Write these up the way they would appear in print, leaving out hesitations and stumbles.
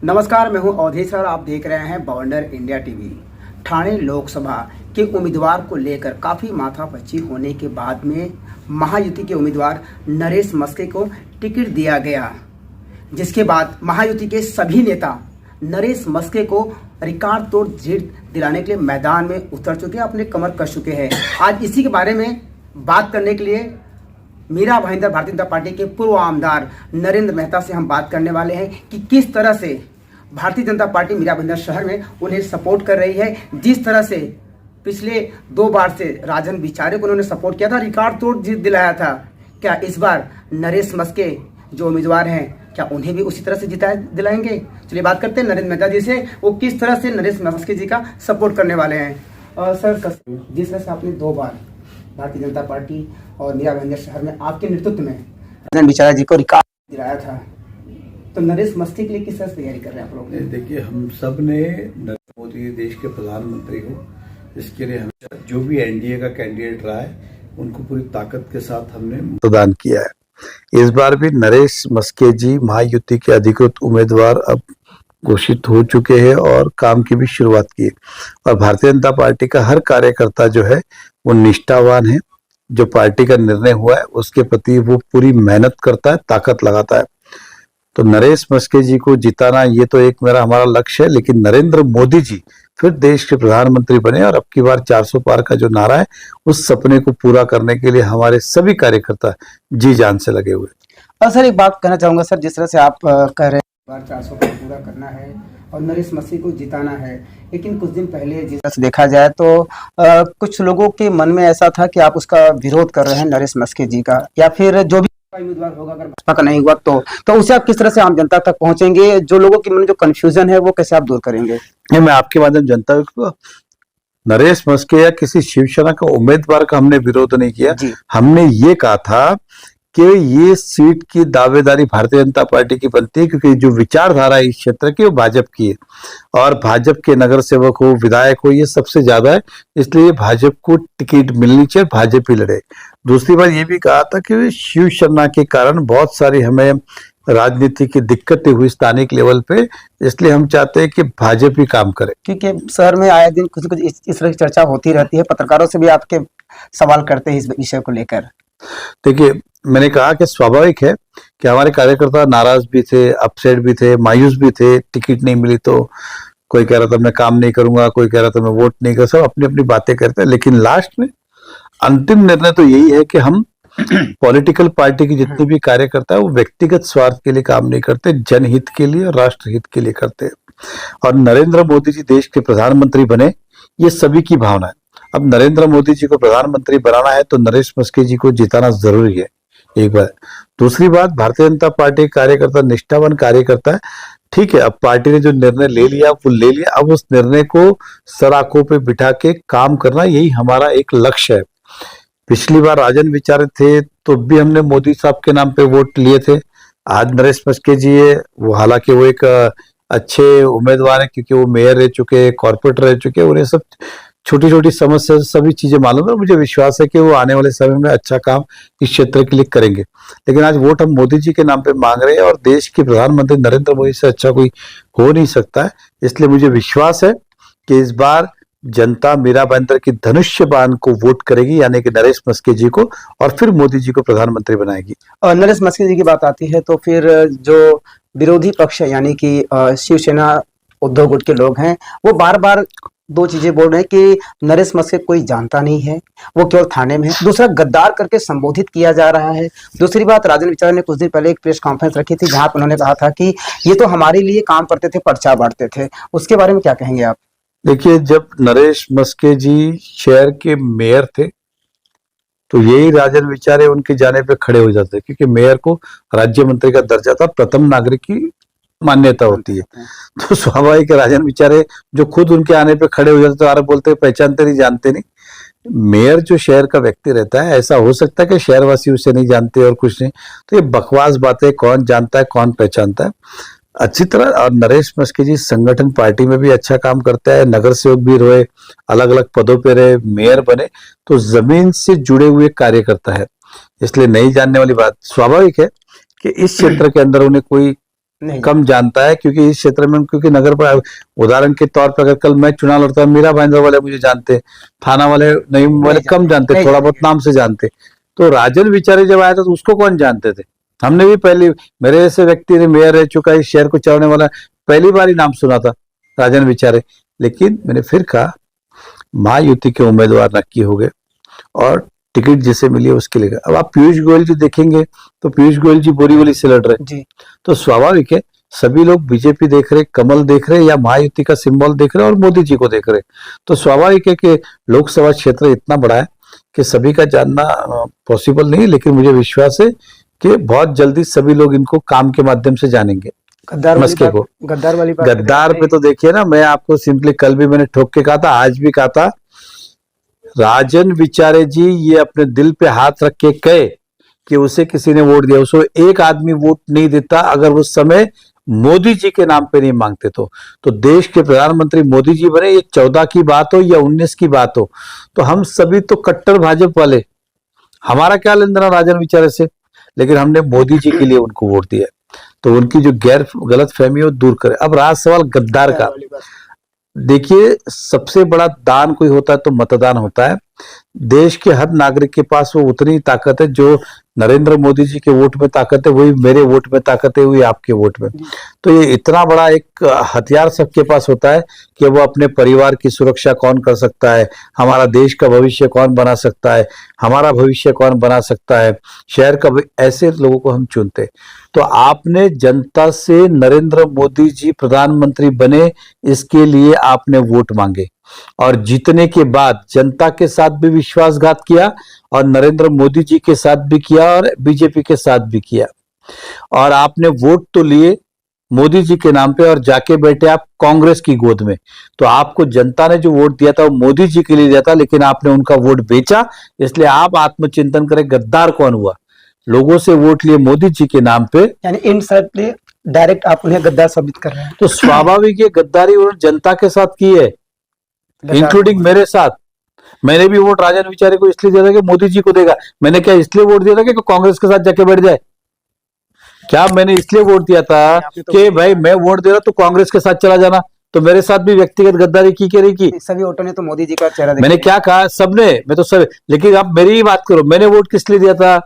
नमस्कार, मैं हूं अवधेश और आप देख रहे हैं बवंडर इंडिया टीवी। ठाणे लोकसभा के उम्मीदवार को लेकर काफ़ी माथापच्ची होने के बाद में महायुति के उम्मीदवार नरेश मस्के को टिकट दिया गया, जिसके बाद महायुति के सभी नेता नरेश मस्के को रिकॉर्ड तोड़ जीत दिलाने के लिए मैदान में उतर चुके हैं, अपने कमर कस चुके हैं। आज इसी के बारे में बात करने के लिए मीरा भाईंदर भारतीय जनता पार्टी के पूर्व आमदार नरेंद्र मेहता से हम बात करने वाले हैं कि किस तरह से भारतीय जनता पार्टी मीरा भाईंदर शहर में उन्हें सपोर्ट कर रही है। जिस तरह से पिछले 2 बार से राजन बिचारे को उन्होंने सपोर्ट किया था, रिकॉर्ड तोड़ जीत दिलाया था, क्या इस बार नरेश मस्के जो उम्मीदवार हैं क्या उन्हें भी उसी तरह से जिता दिलाएंगे? चलिए बात करते हैं नरेंद्र मेहता जी से, वो किस तरह से नरेश मस्के जी का सपोर्ट करने वाले हैं। सर, जिस तरह से आपने 2 बार भारतीय जनता पार्टी और मीरा भाईंदर शहर में आपके नेतृत्व में राजन बिचारा जी को रिकॉर्ड दिलाया था, तो नरेश मस्के के लिए किस तरह से तैयारी कर रहे हैं आप लोग? देखिए, हम सब ने नरेंद्र मोदी देश के प्रधानमंत्री हो, इसके लिए हमेशा जो भी एनडीए का कैंडिडेट रहा है उनको पूरी ताकत के साथ हमने मतदान किया है। इस बार भी नरेश मस्के जी महायुति के अधिकृत उम्मीदवार अब घोषित हो चुके हैं और काम की भी शुरुआत की है। और भारतीय जनता पार्टी का हर कार्यकर्ता जो है वो निष्ठावान है, जो पार्टी का निर्णय हुआ है उसके प्रति वो पूरी मेहनत करता है, ताकत लगाता है। तो नरेश मस्के जी को जिताना ये तो एक हमारा लक्ष्य है, लेकिन नरेंद्र मोदी जी फिर देश के प्रधानमंत्री बने और अब की बार 400 पार का जो नारा है उस सपने को पूरा करने के लिए हमारे सभी कार्यकर्ता जी जान से लगे हुए। और सर, एक बात कहना चाहूंगा सर, जिस तरह से आप कह रहे हैं बार 400 पार पूरा करना है और नरेश मस्के को जिताना है, लेकिन कुछ दिन पहले जिस तरह से देखा जाए तो कुछ लोगों के मन में ऐसा था कि आप उसका विरोध कर रहे हैं नरेश मस्के जी का, या फिर जो भी उम्मीदवार होगा अगर भाजपा का नहीं हुआ तो उसे आप किस तरह से आम जनता तक पहुंचेंगे? जो लोगों के मन में जो कंफ्यूजन है वो कैसे आप दूर करेंगे? मैं आपके माध्यम जनता को, नरेश मस्के या किसी शिवसेना का उम्मीदवार का हमने विरोध नहीं किया। हमने ये कहा था कि ये सीट की दावेदारी भारतीय जनता पार्टी की बनती है, क्योंकि जो विचारधारा है इस क्षेत्र की वो भाजपा की है और भाजपा के नगर सेवक हो, विधायक हो, ये सबसे ज्यादा है, इसलिए भाजपा को टिकट मिलनी चाहिए, भाजपा ही लड़े। दूसरी बात ये भी कहा था कि शिवसेना के कारण बहुत सारी हमें राजनीति की दिक्कतें हुई स्थानिक लेवल पे, इसलिए हम चाहते हैं कि भाजपा ही काम करे। क्योंकि शहर में आए दिन कुछ इस तरह की चर्चा होती रहती है, पत्रकारों से भी आपके सवाल करते हैं इस विषय को लेकर। देखिए, मैंने कहा कि स्वाभाविक है कि हमारे कार्यकर्ता नाराज भी थे, अपसेट भी थे, मायूस भी थे, टिकट नहीं मिली तो कोई कह रहा था मैं काम नहीं करूंगा, कोई कह रहा था मैं वोट नहीं कर, सब अपनी अपनी बातें करते हैं, लेकिन लास्ट में अंतिम निर्णय तो यही है कि हम पॉलिटिकल पार्टी की जितने भी कार्यकर्ता है वो व्यक्तिगत स्वार्थ के लिए काम नहीं करते, जनहित के लिए और राष्ट्र हित के लिए करते हैं। और नरेंद्र मोदी जी देश के प्रधानमंत्री बने, ये सभी की भावना है। अब नरेंद्र मोदी जी को प्रधानमंत्री बनाना है तो नरेश मस्के जी को जिताना जरूरी है, एक बात। दूसरी बात, भारतीय जनता पार्टी कार्यकर्ता निष्ठावान कार्यकर्ता है, ठीक है। अब पार्टी ने जो निर्णय ले लिया वो ले लिया, अब उस निर्णय को सर आंखों पे बिठा के काम करना, यही हमारा एक लक्ष्य है। पिछली बार राजन बिचारे थे तो भी हमने मोदी साहब के नाम पे वोट लिए थे। आज नरेश मस्के जी है, वो हालांकि वो एक अच्छे उम्मीदवार है क्योंकि वो मेयर रह चुके, कॉर्पोरेटर रह चुके, उन्हें सब छोटी छोटी समस्या सभी चीजें मालूम है। मुझे विश्वास है कि वो आने वाले समय में अच्छा काम इस क्षेत्र के लिए करेंगे। लेकिन आज वोट हम मोदी जी के नाम पे मांग रहे हैं और देश के प्रधानमंत्री नरेंद्र मोदी से अच्छा कोई हो नहीं सकता है, इसलिए मुझे विश्वास है कि इस बार जनता मीरा भाईंदर की धनुष्य बाण को वोट करेगी, यानी कि नरेश मस्के जी को, और फिर मोदी जी को प्रधानमंत्री बनाएगी। और नरेश मस्के जी की बात आती है तो फिर जो विरोधी पक्ष है यानी कि शिवसेना उद्धव गुट के लोग हैं, वो बार बार 2 चीजें बोल रहे हैं कि नरेश मस्के कोई जानता नहीं है, वो केवल थाने में है। दूसरा, गद्दार करके संबोधित किया जा रहा है। दूसरी बात, राजन बिचारा ने कुछ दिन पहले एक प्रेस कॉन्फ्रेंस रखी थी जहां पर उन्होंने कहा था कि ये तो हमारे लिए काम करते थे, पर्चा बांटते थे। उसके बारे में क्या कहेंगे आप? देखिए, जब नरेश मस्के जी शहर के मेयर थे तो यही राजन बिचारे उनके जाने पे खड़े हो जाते, क्योंकि मेयर को राज्य मंत्री का दर्जा था, प्रथम नागरिक की मान्यता होती है। तो स्वाभाविक राजन बिचारे जो खुद उनके आने पे खड़े हो जाते तो आरे बोलते पहचानते नहीं, जानते नहीं। मेयर जो शहर का व्यक्ति रहता है, ऐसा हो सकता है कि शहरवासी उसे नहीं जानते और कुछ नहीं, तो ये बकवास बातें, कौन जानता है कौन पहचानता है अच्छी तरह। और नरेश मस्के जी संगठन पार्टी में भी अच्छा काम करता है, नगर सेवक भी रहे, अलग अलग पदों पे रहे, मेयर बने, तो जमीन से जुड़े हुए कार्यकर्ता है, इसलिए नहीं जानने वाली बात। स्वाभाविक है कि इस क्षेत्र के अंदर उन्हें कोई नहीं कम जानता है, क्योंकि इस क्षेत्र में, क्योंकि नगर पर उदाहरण के तौर पर अगर कल मैं चुनाव लड़ता, मीरा भाईंदर वाले मुझे जानते, थाना वाले नहीं वाले कम जानते, नहीं थोड़ा बहुत जानते। नाम से जानते। तो राजन विचारे जब आया था तो उसको कौन जानते थे? हमने भी पहले, मेरे जैसे व्यक्ति ने मेयर रह चुका है, इस शहर को चलाने वाला, पहली बार ही नाम सुना था राजन विचारे। लेकिन मैंने फिर कहा महायुति के उम्मीदवार नक्की हो गए और टिकट जिसे मिली है उसके लिए गए। अब आप पीयूष गोयल जी देखेंगे तो पीयूष गोयल जी बोरीवली से लड़ रहे, जी तो स्वाभाविक है सभी लोग बीजेपी देख रहे, कमल देख रहे, या महायुति का सिंबल देख रहे और मोदी जी को देख रहे। तो स्वाभाविक है कि लोकसभा क्षेत्र इतना बड़ा है कि सभी का जानना पॉसिबल नहीं, लेकिन मुझे विश्वास है कि बहुत जल्दी सभी लोग इनको काम के माध्यम से जानेंगे। गद्दार वाली मस्के बात, को गद्दार वाली बात गद्दार पे तो देखिए ना, मैं आपको सिंपली कल भी मैंने ठोक के कहा था, आज भी कहा था, राजन विचारे जी ये अपने दिल पे हाथ रख के कहे कि उसे किसी ने वोट दिया, उसको एक आदमी वोट नहीं देता अगर उस समय मोदी जी के नाम पे नहीं मांगते। तो देश के प्रधानमंत्री मोदी जी बने, ये 14 की बात हो या 19 की बात हो, तो हम सभी तो कट्टर भाजपा वाले, हमारा क्या लेन देना राजन विचारे से, लेकिन हमने मोदी जी के लिए उनको वोट दिया। तो उनकी जो गलत फहमी हो दूर करें। अब रहा सवाल गद्दार का, वाली बात। देखिए सबसे बड़ा दान कोई होता है तो मतदान होता है। देश के हर नागरिक के पास वो उतनी ताकत है, जो नरेंद्र मोदी जी के वोट में ताकत है वही मेरे वोट में ताकत है, वही आपके वोट में। तो ये इतना बड़ा एक हथियार सबके पास होता है कि वो अपने परिवार की सुरक्षा कौन कर सकता है, हमारा देश का भविष्य कौन बना सकता है, हमारा भविष्य कौन बना सकता है, शहर का, ऐसे लोगों को हम चुनते। तो आपने जनता से नरेंद्र मोदी जी प्रधानमंत्री बने, इसके लिए आपने वोट मांगे और जीतने के बाद जनता के साथ भी विश्वासघात किया और नरेंद्र मोदी जी के साथ भी किया और बीजेपी के साथ भी किया। और आपने वोट तो लिए मोदी जी के नाम पे और जाके बैठे आप कांग्रेस की गोद में। तो आपको जनता ने जो वोट दिया था वो मोदी जी के लिए दिया था, लेकिन आपने उनका वोट बेचा। इसलिए आप आत्मचिंतन करें, गद्दार कौन हुआ? लोगों से वोट लिए मोदी जी के नाम पे, यानी इनडायरेक्टली डायरेक्ट आप उन्हें गद्दार साबित कर रहे हैं। तो स्वाभाविक ये गद्दारी उन्होंने जनता के साथ की है, इंक्लूडिंग मेरे साथ। मैंने भी वोट राजन विचारे को इसलिए दिया था कि मोदी जी को देगा। मैंने क्या इसलिए वोट दिया था कि कांग्रेस के साथ जाके बैठ जाए? क्या मैंने इसलिए वोट दिया था कि भाई मैं वोट दे रहा तो कांग्रेस के साथ चला जाना? तो मेरे साथ भी व्यक्तिगत गद्दारी की कि नहीं की? सभी वोटों ने तो मोदी जी का चेहरा मैंने क्या कहा, सबने, मैं तो सब, लेकिन आप मेरी ही बात करो, मैंने वोट किस लिए दिया था?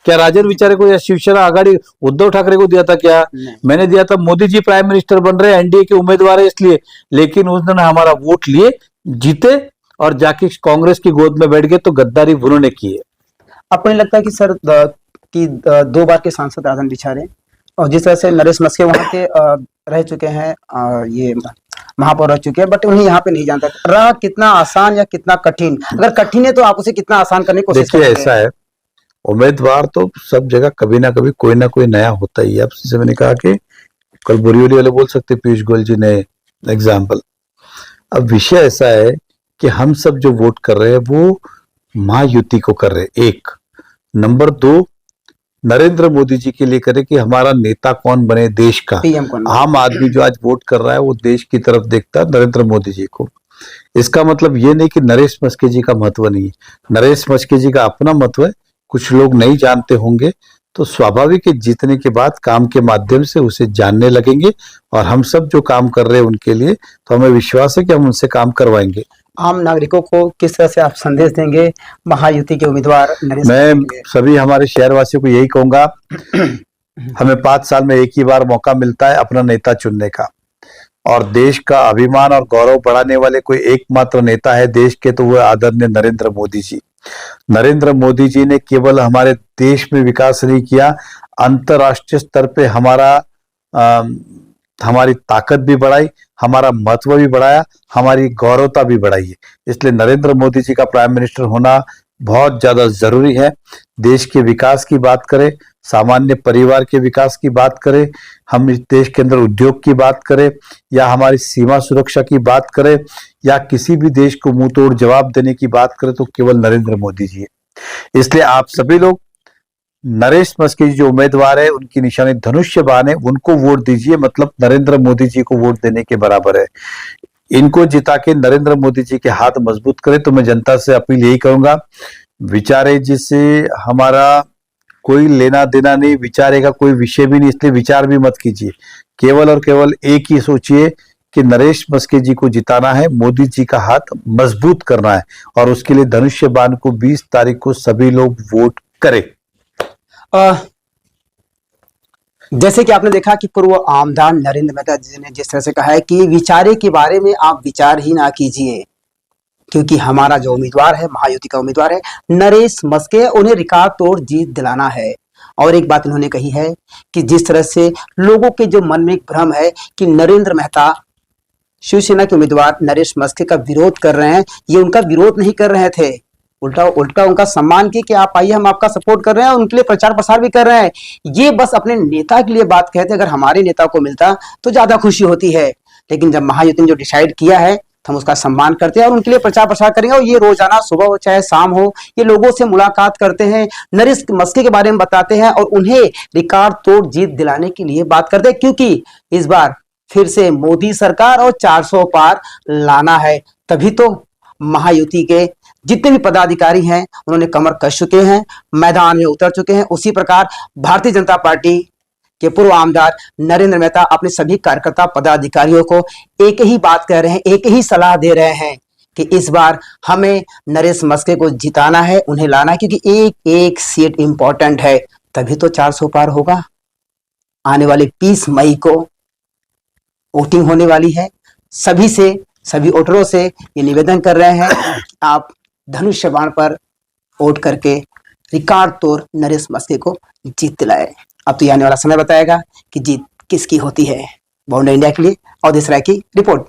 क्या राजन विचारे को या शिवसेना आघाड़ी उद्धव ठाकरे को दिया था? क्या मैंने दिया था? मोदी जी प्राइम मिनिस्टर बन रहे, एनडीए के उम्मीदवार है इसलिए। लेकिन उन्होंने हमारा वोट लिए, जीते और जाके कांग्रेस की गोद में बैठ गए, तो गद्दारी उन्होंने की है। आपको नहीं लगता है कि सर कि 2 बार के सांसद राजन विचारे और जिस तरह से नरेश मस्के वहां के रह चुके हैं, ये महापौर रह चुके हैं, बट उन्हें यहाँ पे नहीं जानता रहा, कितना आसान या कितना कठिन? अगर कठिन है तो आप उसे कितना आसान करने की कोशिश देखिए करेंगे? ऐसा है, उम्मीदवार तो सब जगह कभी ना कभी कोई ना कोई नया होता ही है। अब जैसे मैंने कहा कि कल बोरीवली वाले बोल सकते पीयूष गोयल जी ने एग्जाम्पल। अब विषय ऐसा है कि हम सब जो वोट कर रहे हैं वो महायुति को कर रहे हैं, एक। नंबर 2, नरेंद्र मोदी जी के लिए करे कि हमारा नेता कौन बने देश का। पीएम कौन? आम आदमी जो आज वोट कर रहा है वो देश की तरफ देखता है, नरेंद्र मोदी जी को। इसका मतलब ये नहीं कि नरेश मस्के जी का महत्व नहीं है, नरेश मस्के जी का अपना महत्व है, कुछ लोग नहीं जानते होंगे। तो स्वाभाविक है जीतने के बाद काम के माध्यम से उसे जानने लगेंगे और हम सब जो काम कर रहे हैं उनके लिए, तो हमें विश्वास है कि हम उनसे काम करवाएंगे। आम नागरिकों को किस तरह से आप संदेश देंगे महायुति के उम्मीदवार नरेश मैं मस्के के लिए? सभी हमारे शहरवासियों को यही कहूंगा, हमें 5 साल में एक ही बार मौका मिलता है अपना नेता चुनने का, और देश का अभिमान और गौरव बढ़ाने वाले कोई एकमात्र नेता है देश के, तो वो आदरणीय नरेंद्र मोदी जी। नरेंद्र मोदी जी ने केवल हमारे देश में विकास नहीं किया, अंतरराष्ट्रीय स्तर पे हमारी ताकत भी बढ़ाई, हमारा महत्व भी बढ़ाया, हमारी गौरवता भी बढ़ाई है। इसलिए नरेंद्र मोदी जी का प्राइम मिनिस्टर होना बहुत ज्यादा जरूरी है। देश के विकास की बात करें, सामान्य परिवार के विकास की बात करें, हम इस देश के अंदर उद्योग की बात करें, या हमारी सीमा सुरक्षा की बात करें, या किसी भी देश को मुंह तोड़ जवाब देने की बात करें, तो केवल नरेंद्र मोदी जी है। इसलिए आप सभी लोग नरेश मस्के जी जो उम्मीदवार है, उनकी निशानी धनुष्य बाण है, उनको वोट दीजिए, मतलब नरेंद्र मोदी जी को वोट देने के बराबर है। इनको जिता के नरेंद्र मोदी जी के हाथ मजबूत करें। तो मैं जनता से अपील यही करूंगा, विचारे जी से हमारा कोई लेना देना नहीं, विचारे का कोई विषय भी नहीं, इसलिए विचार भी मत कीजिए। केवल और केवल एक ही सोचिए कि नरेश मस्के जी को जिताना है, मोदी जी का हाथ मजबूत करना है, और उसके लिए धनुष्य बाण को 20 तारीख को सभी लोग वोट करें। जैसे कि आपने देखा कि पूर्व आमदार नरेंद्र मेहता जी ने जिस तरह से कहा है कि विचारे के बारे में आप विचार ही ना कीजिए, क्योंकि हमारा जो उम्मीदवार है, महायुति का उम्मीदवार है नरेश मस्के, उन्हें रिकॉर्ड तोड़ जीत दिलाना है। और एक बात इन्होंने कही है कि जिस तरह से लोगों के जो मन में एक भ्रम है कि नरेंद्र मेहता शिवसेना के उम्मीदवार नरेश मस्के का विरोध कर रहे हैं, ये उनका विरोध नहीं कर रहे थे, उल्टा उनका सम्मान किए कि आप आइए, हम आपका सपोर्ट कर रहे हैं, और उनके लिए प्रचार प्रसार भी कर रहे हैं। ये बस अपने नेता के लिए बात कहते, अगर हमारे नेता को मिलता तो ज्यादा खुशी होती है, लेकिन जब महायुति ने जो डिसाइड किया है तो हम उसका सम्मान करते हैं और उनके लिए प्रचार प्रसार करेंगे। और ये रोजाना सुबह हो चाहे शाम हो, ये लोगों से मुलाकात करते हैं, नरेश मस्के के बारे में बताते हैं और उन्हें रिकॉर्ड तोड़ जीत दिलाने के लिए बात करते हैं, क्योंकि इस बार फिर से मोदी सरकार और 400 पार लाना है। तभी तो महायुति के जितने भी पदाधिकारी हैं उन्होंने कमर कस चुके हैं, मैदान में उतर चुके हैं। उसी प्रकार भारतीय जनता पार्टी के पूर्व आमदार नरेंद्र मेहता अपने सभी कार्यकर्ता पदाधिकारियों को एक ही बात कह रहे हैं, एक ही सलाह दे रहे हैं कि इस बार हमें नरेश मस्के को जिताना है, उन्हें लाना है, क्योंकि एक एक सीट इंपॉर्टेंट है। तभी तो 400 पार होगा। आने वाले 20 मई को वोटिंग होने वाली है। सभी वोटरों से ये निवेदन कर रहे हैं कि आप धनुष्य बाण पर वोट करके रिकॉर्ड तोड़ नरेश मस्के को जीत दिलाए। अब तो ये आने वाला समय बताएगा कि जीत किसकी होती है। बॉन्डर इंडिया के लिए अवधेश राय की रिपोर्ट।